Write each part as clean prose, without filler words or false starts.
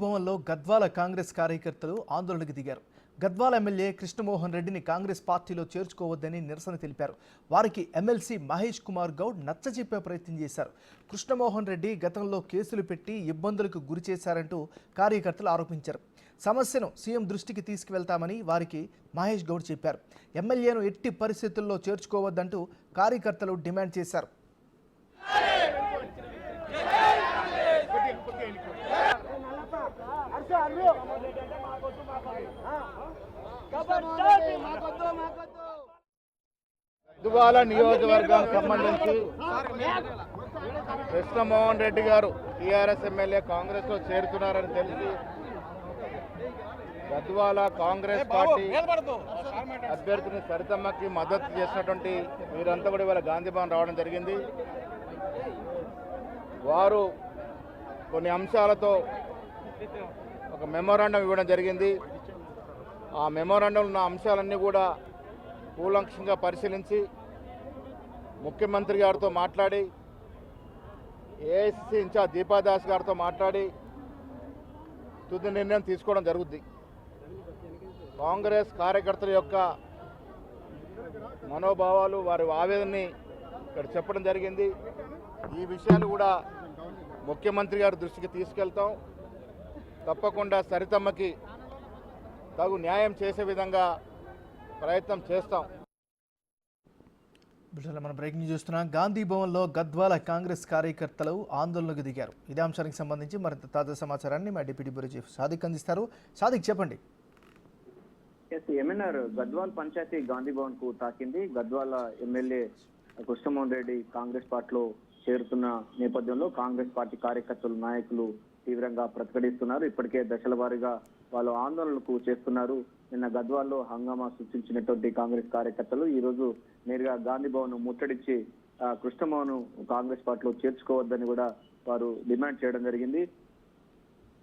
భవన్లో గద్వాల కాంగ్రెస్ కార్యకర్తలు ఆందోళనకు దిగారు. గద్వాల ఎమ్మెల్యే కృష్ణమోహన్ రెడ్డిని కాంగ్రెస్ పార్టీలో చేర్చుకోవద్దని నిరసన తెలిపారు. వారికి ఎమ్మెల్సీ మహేష్ కుమార్ గౌడ్ నచ్చజెప్పే ప్రయత్నం చేశారు. కృష్ణమోహన్ రెడ్డి గతంలో కేసులు పెట్టి ఇబ్బందులకు గురి చేశారంటూ కార్యకర్తలు ఆరోపించారు. సమస్యను సీఎం దృష్టికి తీసుకువెళ్తామని వారికి మహేష్ గౌడ్ చెప్పారు. ఎమ్మెల్యేను ఎట్టి పరిస్థితుల్లో చేర్చుకోవద్దంటూ కార్యకర్తలు డిమాండ్ చేశారు. గద్వాల నియోజకవర్గానికి సంబంధించి కృష్ణమోహన్ రెడ్డి గారు టీఆర్ఎస్ ఎమ్మెల్యే కాంగ్రెస్ లో చేరుతున్నారని తెలిసి గద్వాల కాంగ్రెస్ పార్టీ అభ్యర్థిని సరితమ్మకి మద్దతు చేసినటువంటి వీరంతా కూడా ఇవాళ గాంధీ భవన్ రావడం జరిగింది. వారు కొన్ని అంశాలతో ఒక మెమోరాండం ఇవ్వడం జరిగింది. ఆ మెమోరాండంలో ఉన్న అంశాలన్నీ కూడా కూలంకషంగా పరిశీలించి ముఖ్యమంత్రి గారితో మాట్లాడి ఏఐసిసి ఇన్ఛార్జ్ దీపాదాస్ గారితో మాట్లాడి తుది నిర్ణయం తీసుకోవడం జరుగుద్ది. కాంగ్రెస్ కార్యకర్తల యొక్క మనోభావాలు వారి ఆవేదనని ఇక్కడ చెప్పడం జరిగింది. ఈ విషయాలు కూడా ముఖ్యమంత్రి గారి దృష్టికి తీసుకెళ్తాం. తప్పకుండా సరితమ్మకి తగు న్యాయం చేసే విధంగా ప్రయత్నం చేస్తాం. మనం బ్రేకింగ్ న్యూస్ చూస్తున్నాం. గాంధీ భవన్లో గద్వాల కాంగ్రెస్ కార్యకర్తలు ఆందోళనకు దిగారు. ఇదే అంశానికి సంబంధించి మరింత తాజా సమాచారాన్ని మా డిప్యూటీ బ్యూరో చీఫ్ సాదిక్ అందిస్తారు. సాదిక్, చెప్పండి. ఎంఎన్ఆర్ గద్వాల్ పంచాయతీ గాంధీ భవన్ కు తాకింది. గద్వాల ఎమ్మెల్యే కృష్ణమోహన్ రెడ్డి కాంగ్రెస్ పార్టీలో చేరుతున్న నేపథ్యంలో కాంగ్రెస్ పార్టీ కార్యకర్తలు నాయకులు తీవ్రంగా ప్రతిఘటిస్తున్నారు. ఇప్పటికే దశల వారీగా వాళ్ళు ఆందోళనలకు చేస్తున్నారు. నిన్న గద్వాల్లో హంగామా సృష్టించినటువంటి కాంగ్రెస్ కార్యకర్తలు ఈ రోజు నేరుగా గాంధీ భవన్ ముట్టడించి కృష్ణమోహన్ కాంగ్రెస్ పార్టీలో చేర్చుకోవద్దని కూడా వారు డిమాండ్ చేయడం జరిగింది.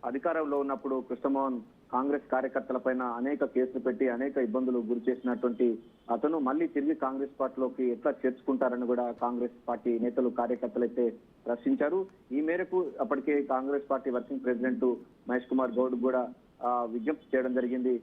అధికారంలో ఉన్నప్పుడు కృష్ణమోహన్ కాంగ్రెస్ కార్యకర్తల పైన అనేక కేసులు పెట్టి అనేక ఇబ్బందులు గురి చేసినటువంటి అతను మళ్ళీ తిరిగి కాంగ్రెస్ పార్టీలోకి ఎట్లా చేర్చుకుంటారని కూడా కాంగ్రెస్ పార్టీ నేతలు కార్యకర్తలు అయితే ప్రశ్నించారు. ఈ మేరకు అప్పటికే Congress party working president Mahesh Kumar Goud కూడా విజ్ఞప్తి చేయడం జరిగింది.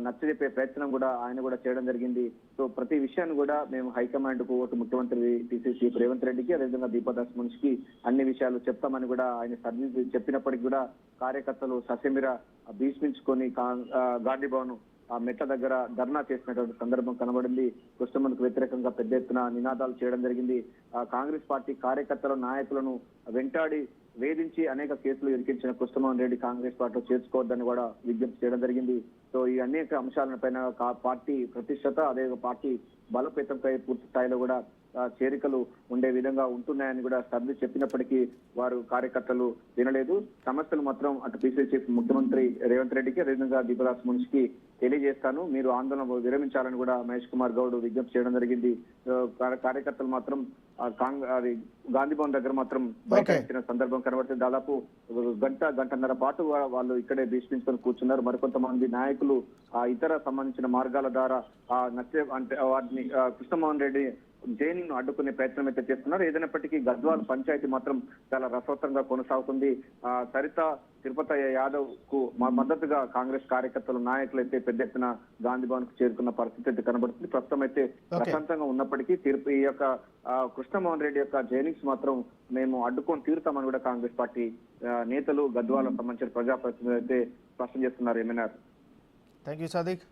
నచ్చజెప్పే ప్రయత్నం కూడా ఆయన కూడా చేయడం జరిగింది. సో ప్రతి విషయాన్ని కూడా మేము హైకమాండ్ కు ఒక ముఖ్యమంత్రి పిసిసి రేవంత్ రెడ్డికి అదేవిధంగా దీపాదాస్ మున్షికి అన్ని విషయాలు చెప్తామని కూడా ఆయన సర్వీస్ చెప్పినప్పటికీ కూడా కార్యకర్తలు ససెమిర భీష్మించుకొని గాంధీ భవన్ ఆ మెట్ల దగ్గర ధర్నా చేసినటువంటి సందర్భం కనబడింది. కృష్ణమోహన్కు వ్యతిరేకంగా పెద్ద ఎత్తున నినాదాలు చేయడం జరిగింది. కాంగ్రెస్ పార్టీ కార్యకర్తల నాయకులను వెంటాడి వేధించి అనేక కేసులు ఇరికించిన కృష్ణమోహన్ రెడ్డి కాంగ్రెస్ పార్టీలో చేర్చుకోవద్దని కూడా విజ్ఞప్తి చేయడం జరిగింది. సో ఈ అనేక అంశాల పైన పార్టీ ప్రతిష్టత అదే పార్టీ బలోపేతంపై పూర్తి స్థాయిలో కూడా చేరికలు ఉండే విధంగా ఉంటున్నాయని కూడా సభ్యులు చెప్పినప్పటికీ వారు కార్యకర్తలు వినలేదు. సమస్యలు మాత్రం అటు పిసిసి చీఫ్ ముఖ్యమంత్రి రేవంత్ రెడ్డికి అదేవిధంగా దీపదాస్ మున్షికి తెలియజేస్తాను, మీరు ఆందోళన విరమించాలని కూడా మహేష్ కుమార్ గౌడ్ విజ్ఞప్తి చేయడం జరిగింది. కార్యకర్తలు మాత్రం గాంధీ భవన్ దగ్గర మాత్రం బైఠాయించిన సందర్భం కనబడుతుంది. దాదాపు గంటన్నర పాటు వాళ్ళు ఇక్కడే భీష్మించుకొని కూర్చున్నారు. మరికొంతమంది నాయకులు ఇతర సంబంధించిన మార్గాల ద్వారా వాటిని కృష్ణమోహన్ రెడ్డి జైనింగ్ ను అడ్డుకునే ప్రయత్నం అయితే చేస్తున్నారు. ఏదైనప్పటికీ గద్వాల్ పంచాయతీ మాత్రం చాలా రసవత్తంగా కొనసాగుతుంది. సరిత తిరుపతి యాదవ్ కు మద్దతుగా కాంగ్రెస్ కార్యకర్తలు నాయకులు అయితే పెద్ద ఎత్తున గాంధీ భవన్ కు చేరుకున్న పరిస్థితి అయితే కనబడుతుంది. ప్రస్తుతం అయితే ప్రశాంతంగా ఉన్నప్పటికీ ఈ యొక్క కృష్ణమోహన్ రెడ్డి యొక్క జైనింగ్స్ మాత్రం మేము అడ్డుకొని తీరుతామని కూడా కాంగ్రెస్ పార్టీ నేతలు గద్వాలకు సంబంధించిన ప్రజాప్రతినిధులు అయితే స్పష్టం చేస్తున్నారు. ఎంఎన్ఆర్. Thank you Sadiq.